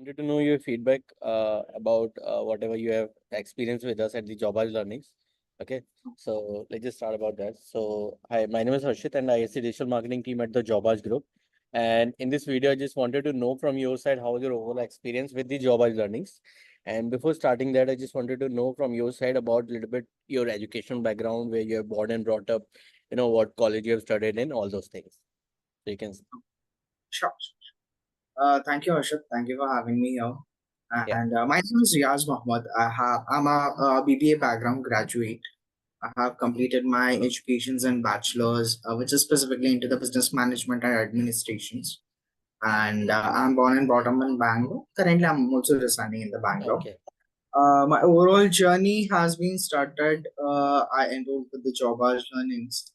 Wanted to know your feedback about whatever you have experienced with us at the Jobaaj Learnings. Okay, so let's just start about that. So, hi, my name is Harshit, and I is the digital marketing team at the Jobaaj Group. And in this video, I just wanted to know from your side how was your overall experience with the Jobaaj Learnings. And before starting that, I just wanted to know from your side about a little bit your education background, where you are born and brought up, what college you have studied in, all those things. So you can, Sure. Thank you, Harshit. Thank you for having me here. yeah, And my name is Riyaz Mohammed. I'm a BBA background graduate. I have completed my educations and bachelor's, which is specifically into the business management and administrations. And I'm born and brought up in Bangalore. Currently, I'm also residing in the Bangalore. okay, My overall journey has been started. I enrolled with the Jobaaj Learnings.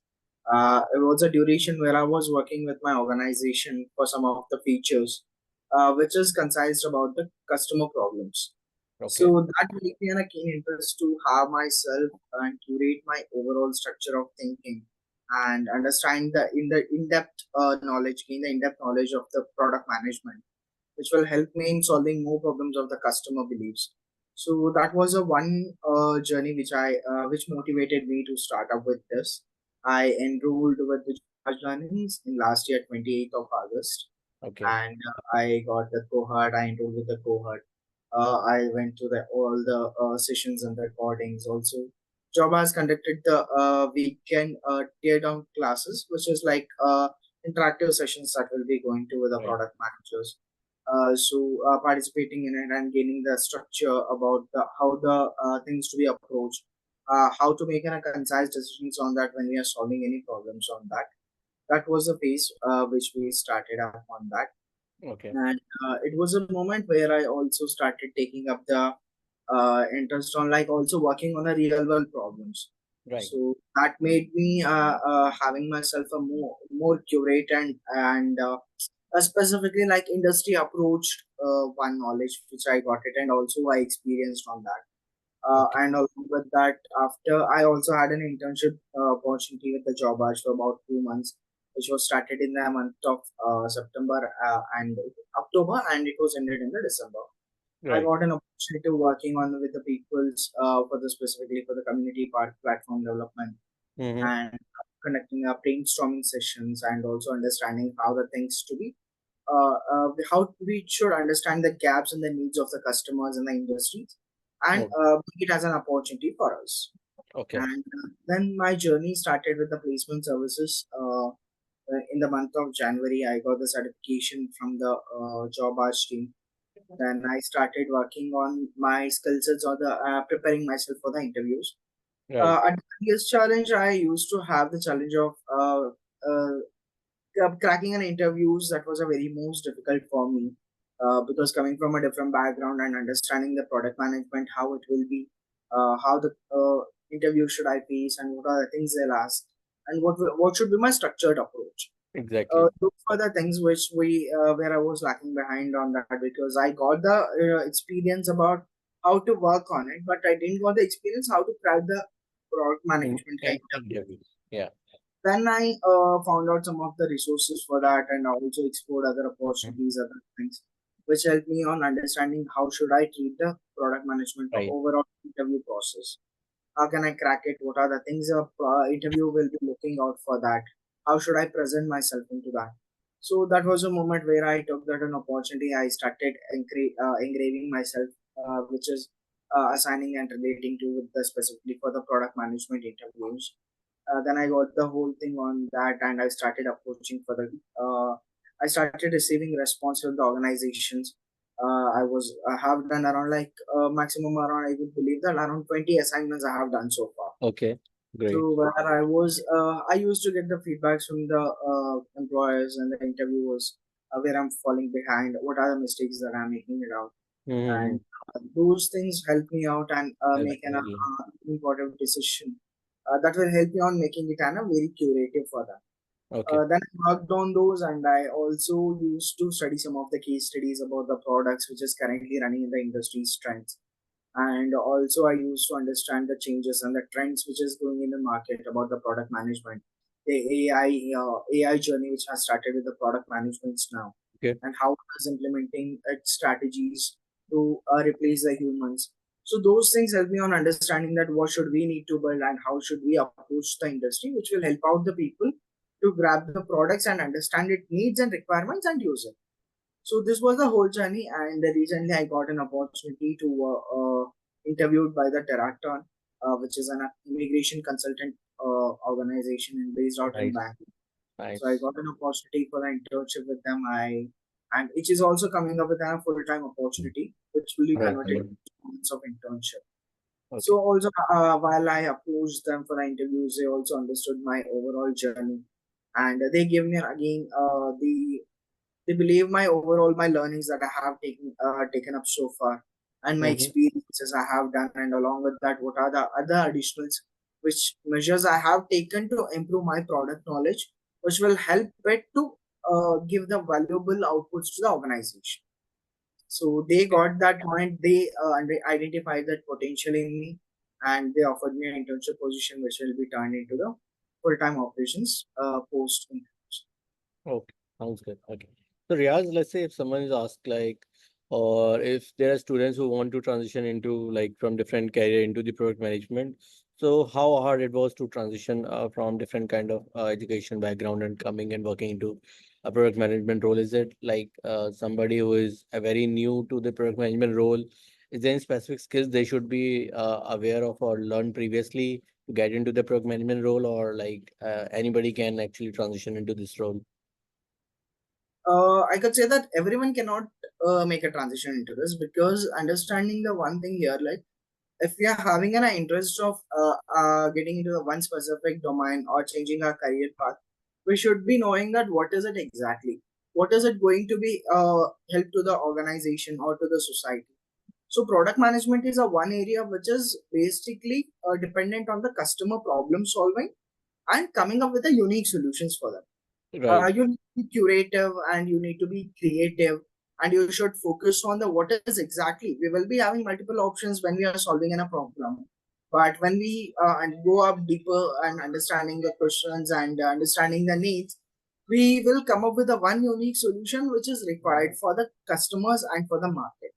It was a duration where I was working with my organization for some of the features, which is concise about the customer problems. okay, So that gave me a keen interest to have myself and curate my overall structure of thinking and understand the in-depth knowledge, gain the in-depth knowledge of the product management, which will help me in solving more problems of the customer beliefs. So that was a one journey which motivated me to start up with this. I enrolled with the Jobaaj Learnings in last year, 28th of August, okay, and I got the cohort. I enrolled with the cohort. I went to all the sessions and recordings. Also, Job has conducted the weekend tear down classes, which is like interactive sessions that will be going to with the right, product managers. Participating in it and gaining the structure about how the things to be approached, how to make a concise decisions on that when we are solving any problems on that. That was a phase which we started up on that, okay, and it was a moment where I also started taking up the interest on like also working on the real world problems. right. So that made me having myself a more curate and specifically like industry approached one knowledge which I got it and also I experienced on that. Okay. And along with that, after I also had an internship opportunity with the job Ash for about 2 months, which was started in the month of September and October, and it was ended in the December. I Right. got an opportunity to working on with the people's for the specifically for the community part platform development Mm-hmm. and conducting brainstorming sessions and also understanding how the things to be how we should understand the gaps and the needs of the customers in the industries and Oh, make it as an opportunity for us. okay. And then my journey started with the placement services. In the month of January, I got the certification from the job arch team. Then I started working on my skill sets or the preparing myself for the interviews. Right. At the previous challenge, I used to have the challenge of cracking an interviews. That was a very most difficult for me because coming from a different background and understanding the product management, how it will be, how the interview should I face, and what are the things they'll ask, and what should be my structured approach. Exactly. Those are the things which we where I was lacking behind on that because I got the experience about how to work on it, but I didn't got the experience how to crack the product management kind of. Interviews. Yeah. Then I found out some of the resources for that and also explored other Mhm. opportunities, other things, which helped me on understanding how should I treat the product management or Right. overall interview process. How can I crack it? What are the things a interview will be looking out for that? How should I present myself into that? So that was a moment where I took that an opportunity. I started engraving myself, which is assigning and relating to with the specifically for the product management interviews. Then I got the whole thing on that, and I started approaching for the. I started receiving response from the organizations. I have done around like maximum around I would believe that around 20 assignments I have done so far. Okay. Great. So where I used to get the feedbacks from the employers and the interviewers where I'm falling behind, what are the mistakes that I'm making it out, Mm-hmm. and those things help me out and make an Absolutely. important decision that will help me on making it and a very curative for that. Okay. Then I worked on those, and I also used to study some of the case studies about the products which is currently running in the industry's trends. And also, I used to understand the changes and the trends which is going in the market about the product management, the AI journey which has started with the product management now. Okay. and how it is implementing its strategies to replace the humans. So those things help me on understanding that what should we need to build and how should we approach the industry, which will help out the people to grab the products and understand its needs and requirements and use it. So this was the whole journey, and recently I got an opportunity to interviewed by the Terraton, which is an immigration consultant organization based out in Nice. Bangalore. So I Nice. got an opportunity for the internship with them. And which is also coming up with a full time opportunity, which will be Right. converted Right. to months of internship. So Okay. also while I approached them for the interviews, they also understood my overall journey, and they gave me again they believe my overall my learnings that I have taken up so far and my Mm-hmm. experiences I have done, and along with that, what are the other additionals which measures I have taken to improve my product knowledge, which will help it to give the valuable outputs to the organization. So they Okay. got that point. They identified that potential in me, and they offered me an internship position, which will be turned into the full-time operations post. Okay, sounds good. Okay. So Riyaz, let's say if someone is asked like, or if there are students who want to transition into like from different career into the product management, so how hard it was to transition from different kind of education background and coming and working into a product management role? Is it like somebody who is very new to the product management role? Is there any specific skills they should be aware of or learn previously to get into the product management role, or like anybody can actually transition into this role? I could say that everyone cannot make a transition into this, because understanding the one thing here, like if we are having an interest of getting into the one specific domain or changing our career path, we should be knowing that what is it exactly, what is it going to be help to the organization or to the society. So product management is a one area which is basically dependent on the customer problem solving and coming up with the unique solutions for them. Right. You need to be curative and you need to be creative, and you should focus on the what is exactly. We will be having multiple options when we are solving in a problem, but when we and go up deeper and understanding the questions and understanding the needs, we will come up with a one unique solution which is required for the customers and for the market.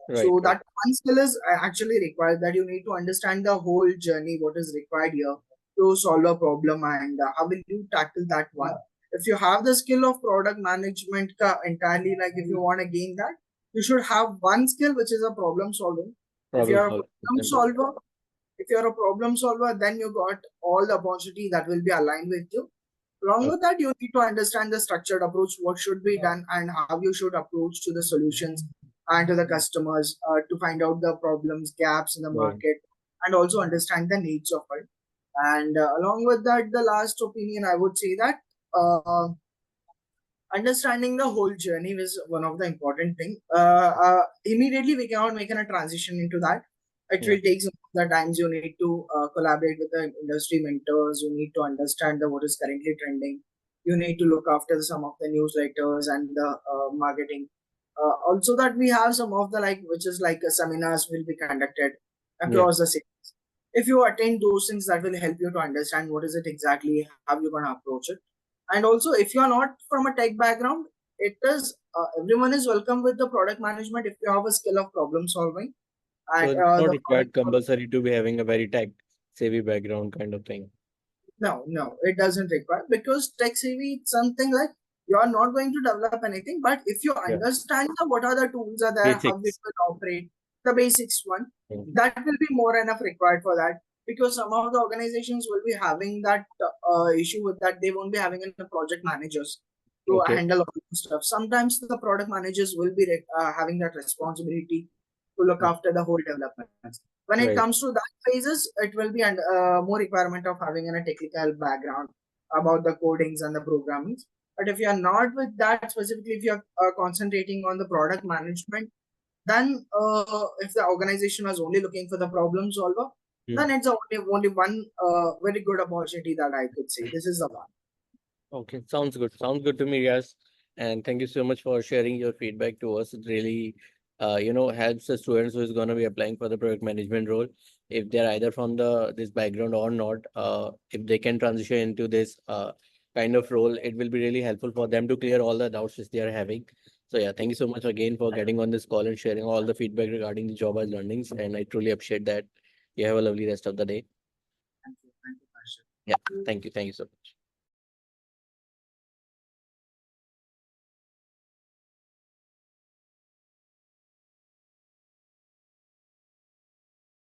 Right, So right, that one skill is actually required, that you need to understand the whole journey, what is required here to solve a problem, and how will you tackle that one. If you have the skill of product management entirely, like if you want to gain that, you should have one skill which is a problem solving. If you problem are a solving. problem solver, if you're a problem solver, then you got all the opportunity that will be aligned with you. Along Okay. with that, you need to understand the structured approach, what should be done, and how you should approach to the solutions and to the customers to find out the problems, gaps in the Right. market, and also understand the needs of it. And along with that, the last opinion I would say that understanding the whole journey is one of the important thing. Immediately we cannot make a transition into that. It Yeah. will take some of the times. You need to collaborate with the industry mentors. You need to understand the what is currently trending. You need to look after some of the newsletters and the marketing. Also, that we have some of the like which is like seminars will be conducted Yeah. across the cities. If you attend those things, that will help you to understand what is it exactly, how you're gonna approach it. And also, if you are not from a tech background, it is everyone is welcome with the product management if you have a skill of problem solving So and it's not the product. required compulsory to be having a very tech savvy background kind of thing. No, no, it doesn't require, because tech savvy is something like you are not going to develop anything, but if you Yeah. understand what are the tools are there, how it Basics. will operate, the basics one, Yeah. that will be more enough required for that. Because some of the organizations will be having that issue with that, they won't be having the project managers to Okay. handle all the stuff. Sometimes the product managers will be having that responsibility to look Mm. after the whole development. When it Right. comes to that phases, it will be more requirement of having a technical background about the codings and the programming. But if you are not with that specifically, if you are concentrating on the product management, then if the organization was only looking for the problem solver, Mm. then it's only one very good opportunity that I could say. This is the one. Okay. Sounds good. Sounds good to me, yes. And thank you so much for sharing your feedback to us. It really, helps the students who is going to be applying for the product management role. If they're either from the this background or not, if they can transition into this kind of role, it will be really helpful for them to clear all the doubts which they are having. So yeah, thank you so much again for getting on this call and sharing all the feedback regarding the job as learnings. And I truly appreciate that. You have a lovely rest of the day. Thank you, Harshit. Yeah, thank you. Thank you so much.